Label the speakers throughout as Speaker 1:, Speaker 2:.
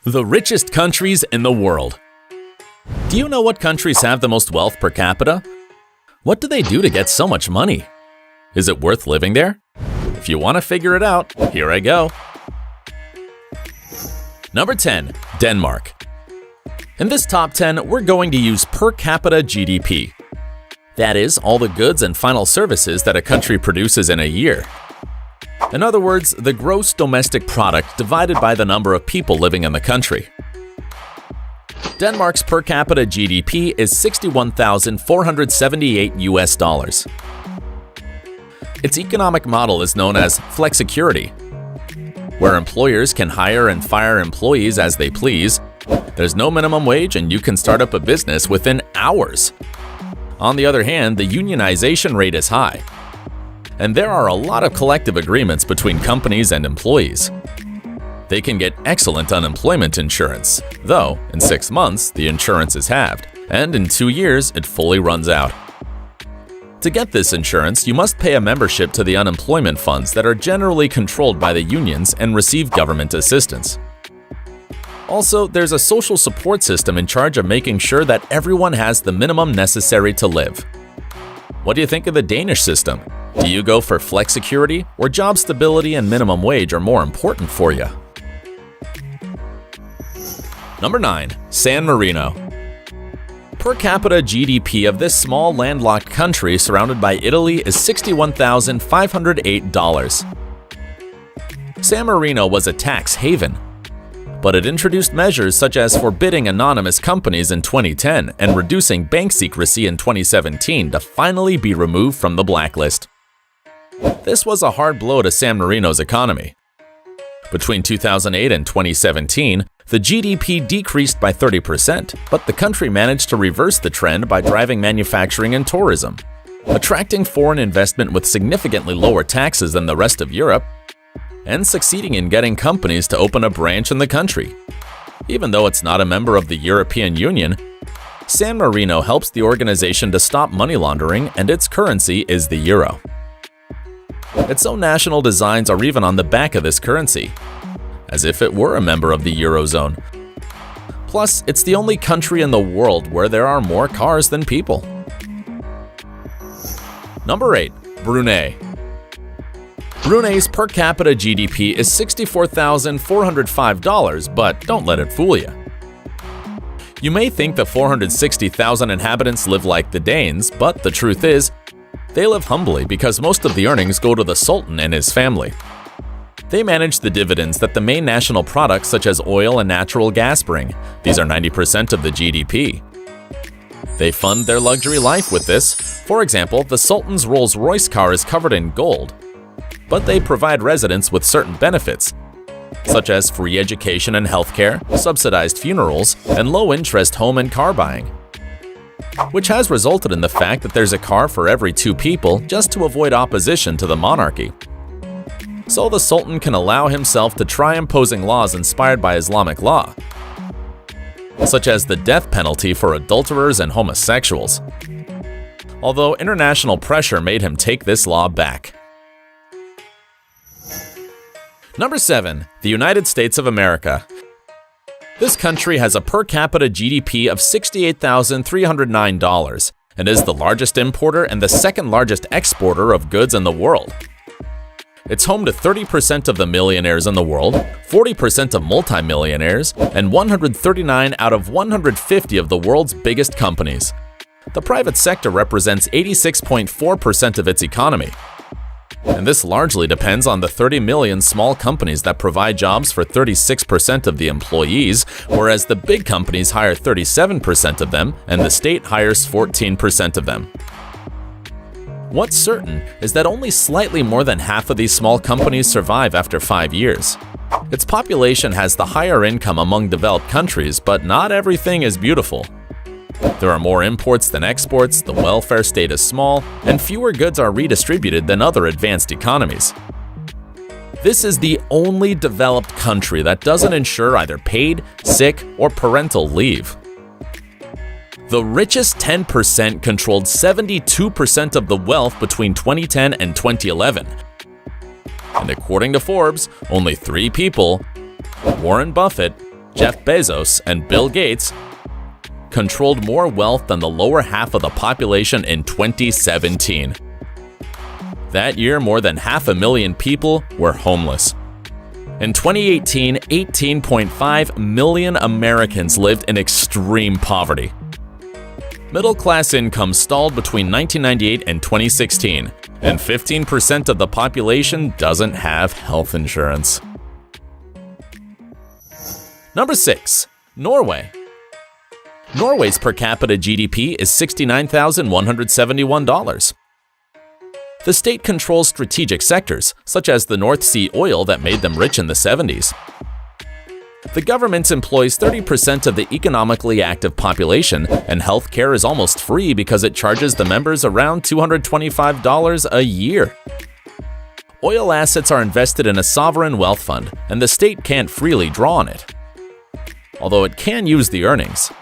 Speaker 1: The richest countries in the world. Do you know what countries have the most wealth per capita? What do they do to get so much money? Is it worth living there? If you want to figure it out, here I go. Number 10. Denmark. In this top 10, we're going to use per capita GDP. That is, all the goods and final services that a country produces in a year. In other words, the gross domestic product divided by the number of people living in the country. Denmark's per capita GDP is $61,478. Its economic model is known as flexicurity, where employers can hire and fire employees as they please. There's no minimum wage and you can start up a business within hours. On the other hand, the unionization rate is high, and there are a lot of collective agreements between companies and employees. They can get excellent unemployment insurance, though in 6 months the insurance is halved, and in 2 years it fully runs out. To get this insurance, you must pay a membership to the unemployment funds that are generally controlled by the unions and receive government assistance. Also, there's a social support system in charge of making sure that everyone has the minimum necessary to live. What do you think of the Danish system? Do you go for flexicurity, or job stability and minimum wage are more important for you? Number 9. San Marino. Per capita GDP of this small landlocked country surrounded by Italy is $61,508. San Marino was a tax haven, but it introduced measures such as forbidding anonymous companies in 2010 and reducing bank secrecy in 2017 to finally be removed from the blacklist. This was a hard blow to San Marino's economy. Between 2008 and 2017, the GDP decreased by 30%, but the country managed to reverse the trend by driving manufacturing and tourism, attracting foreign investment with significantly lower taxes than the rest of Europe, and succeeding in getting companies to open a branch in the country. Even though it's not a member of the European Union, San Marino helps the organization to stop money laundering, and its currency is the euro. Its own national designs are even on the back of this currency, as if it were a member of the Eurozone. Plus, it's the only country in the world where there are more cars than people. Number 8. Brunei. Brunei's per capita GDP is $64,405, but don't let it fool you. You may think the 460,000 inhabitants live like the Danes, but the truth is, they live humbly because most of the earnings go to the Sultan and his family. They manage the dividends that the main national products such as oil and natural gas bring. These are 90% of the GDP. They fund their luxury life with this. For example, the Sultan's Rolls-Royce car is covered in gold, but they provide residents with certain benefits, such as free education and healthcare, subsidized funerals, and low-interest home and car buying, which has resulted in the fact that there's a car for every 2 people just to avoid opposition to the monarchy. So the Sultan can allow himself to try imposing laws inspired by Islamic law, such as the death penalty for adulterers and homosexuals, although international pressure made him take this law back. Number 7. The United States of America. This country has a per capita GDP of $68,309 and is the largest importer and the second largest exporter of goods in the world. It's home to 30% of the millionaires in the world, 40% of multimillionaires, and 139 out of 150 of the world's biggest companies. The private sector represents 86.4% of its economy. And this largely depends on the 30 million small companies that provide jobs for 36% of the employees, whereas the big companies hire 37% of them and the state hires 14% of them. What's certain is that only slightly more than half of these small companies survive after 5 years. Its population has the higher income among developed countries, but not everything is beautiful. There are more imports than exports, the welfare state is small, and fewer goods are redistributed than other advanced economies. This is the only developed country that doesn't ensure either paid, sick, or parental leave. The richest 10% controlled 72% of the wealth between 2010 and 2011. And according to Forbes, only 3 people, Warren Buffett, Jeff Bezos, and Bill Gates controlled more wealth than the lower half of the population in 2017. That year, more than 500,000 people were homeless. In 2018, 18.5 million Americans lived in extreme poverty. Middle-class income stalled between 1998 and 2016, and 15% of the population doesn't have health insurance. Number 6. Norway. Norway's per capita GDP is $69,171. The state controls strategic sectors, such as the North Sea oil that made them rich in the 70s. The government employs 30% of the economically active population, and healthcare is almost free because it charges the members around $225 a year. Oil assets are invested in a sovereign wealth fund, and the state can't freely draw on it, although it can use the earnings.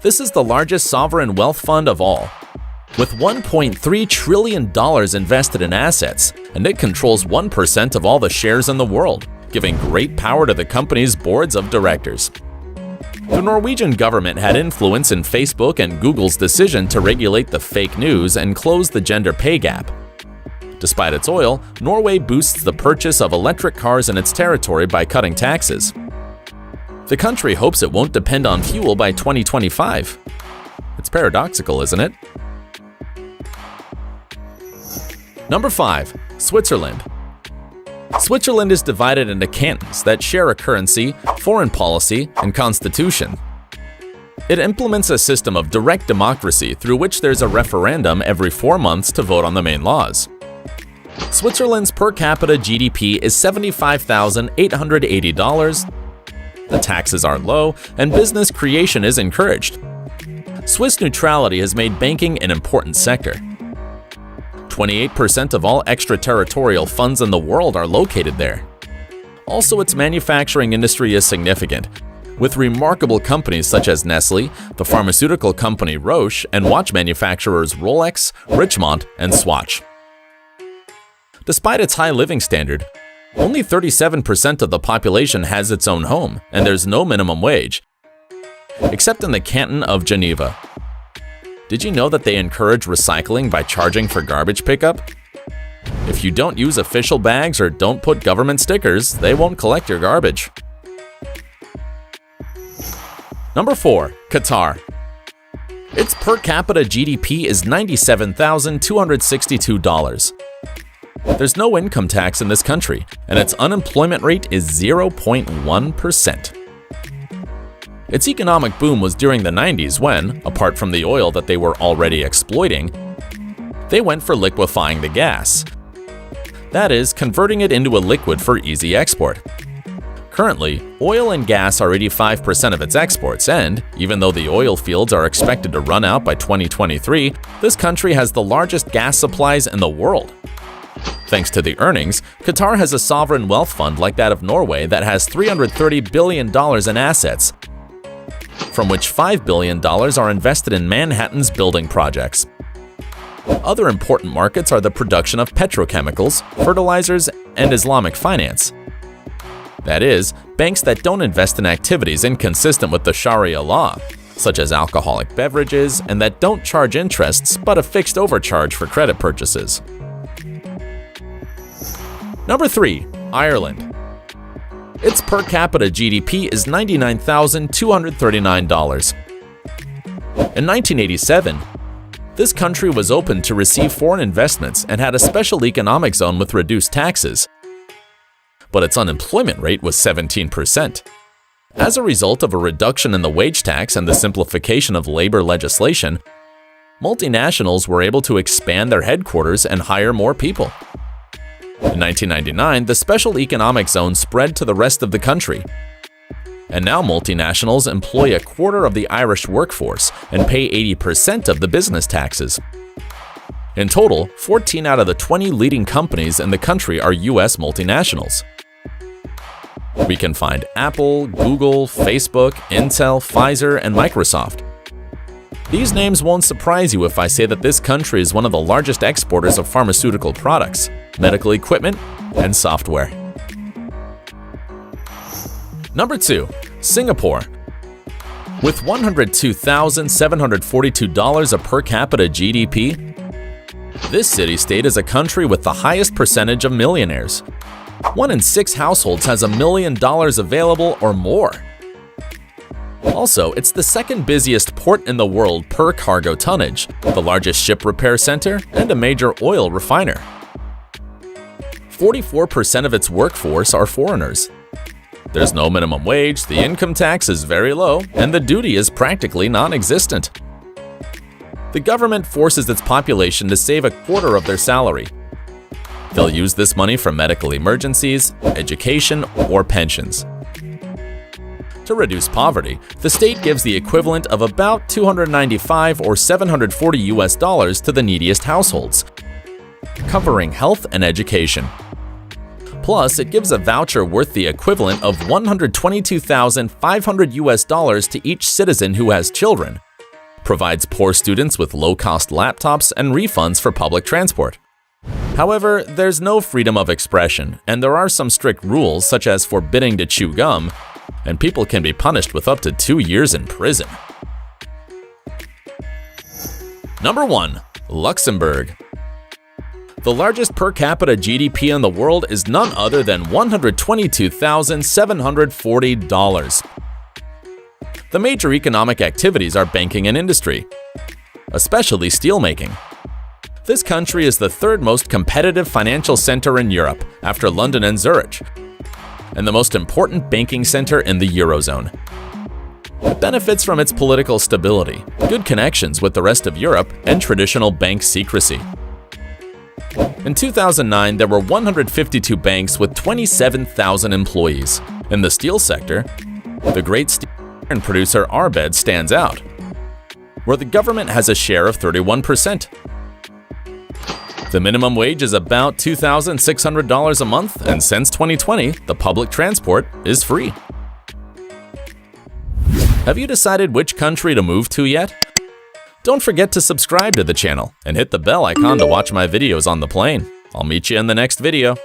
Speaker 1: This is the largest sovereign wealth fund of all, with $1.3 trillion invested in assets, and it controls 1% of all the shares in the world, giving great power to the company's boards of directors. The Norwegian government had influence in Facebook and Google's decision to regulate the fake news and close the gender pay gap. Despite its oil, Norway boosts the purchase of electric cars in its territory by cutting taxes. The country hopes it won't depend on fuel by 2025. It's paradoxical, isn't it? Number 5. Switzerland. Switzerland is divided into cantons that share a currency, foreign policy, and constitution. It implements a system of direct democracy through which there's a referendum every 4 months to vote on the main laws. Switzerland's per capita GDP is $75,880. The taxes are low, and business creation is encouraged. Swiss neutrality has made banking an important sector. 28% of all extraterritorial funds in the world are located there. Also, its manufacturing industry is significant, with remarkable companies such as Nestle, the pharmaceutical company Roche, and watch manufacturers Rolex, Richemont, and Swatch. Despite its high living standard, only 37% of the population has its own home, and there's no minimum wage, except in the canton of Geneva. Did you know that they encourage recycling by charging for garbage pickup? If you don't use official bags or don't put government stickers, they won't collect your garbage. Number 4. Qatar. Its per capita GDP is $97,262. There's no income tax in this country, and its unemployment rate is 0.1%. Its economic boom was during the 90s when, apart from the oil that they were already exploiting, they went for liquefying the gas. That is, converting it into a liquid for easy export. Currently, oil and gas are 85% of its exports, and even though the oil fields are expected to run out by 2023, this country has the largest gas supplies in the world. Thanks to the earnings, Qatar has a sovereign wealth fund like that of Norway that has $330 billion in assets, from which $5 billion are invested in Manhattan's building projects. Other important markets are the production of petrochemicals, fertilizers, and Islamic finance. That is, banks that don't invest in activities inconsistent with the Sharia law, such as alcoholic beverages, and that don't charge interests but a fixed overcharge for credit purchases. Number 3. Ireland. Its per capita GDP is $99,239. In 1987, this country was open to receive foreign investments and had a special economic zone with reduced taxes, but its unemployment rate was 17%. As a result of a reduction in the wage tax and the simplification of labor legislation, multinationals were able to expand their headquarters and hire more people. In 1999, the special economic zone spread to the rest of the country, and now multinationals employ a quarter of the Irish workforce and pay 80% of the business taxes. In total, 14 out of the 20 leading companies in the country are US multinationals. We can find Apple, Google, Facebook, Intel, Pfizer, and Microsoft. These names won't surprise you if I say that this country is one of the largest exporters of pharmaceutical products, medical equipment, and software. Number 2. Singapore. With $102,742 of per capita GDP, this city-state is a country with the highest percentage of millionaires. 1 in 6 households has $1 million available or more. Also, it's the second busiest port in the world per cargo tonnage, the largest ship repair center, and a major oil refiner. 44% of its workforce are foreigners. There's no minimum wage, the income tax is very low, and the duty is practically non-existent. The government forces its population to save a quarter of their salary. They'll use this money for medical emergencies, education, or pensions. To reduce poverty, the state gives the equivalent of about $295 or $740 to the neediest households, covering health and education. Plus, it gives a voucher worth the equivalent of $122,500 to each citizen who has children, provides poor students with low-cost laptops and refunds for public transport. However, there's no freedom of expression, and there are some strict rules such as forbidding to chew gum, and people can be punished with up to 2 years in prison. Number 1. Luxembourg. The largest per capita GDP in the world is none other than $122,740. The major economic activities are banking and industry, especially steelmaking. This country is the third most competitive financial center in Europe after London and Zurich, and the most important banking center in the Eurozone. It benefits from its political stability, good connections with the rest of Europe, and traditional bank secrecy. In 2009, there were 152 banks with 27,000 employees. In the steel sector, the great steel iron producer Arbed stands out, where the government has a share of 31%. The minimum wage is about $2,600 a month, and since 2020, the public transport is free. Have you decided which country to move to yet? Don't forget to subscribe to the channel and hit the bell icon to watch my videos on the plane. I'll meet you in the next video.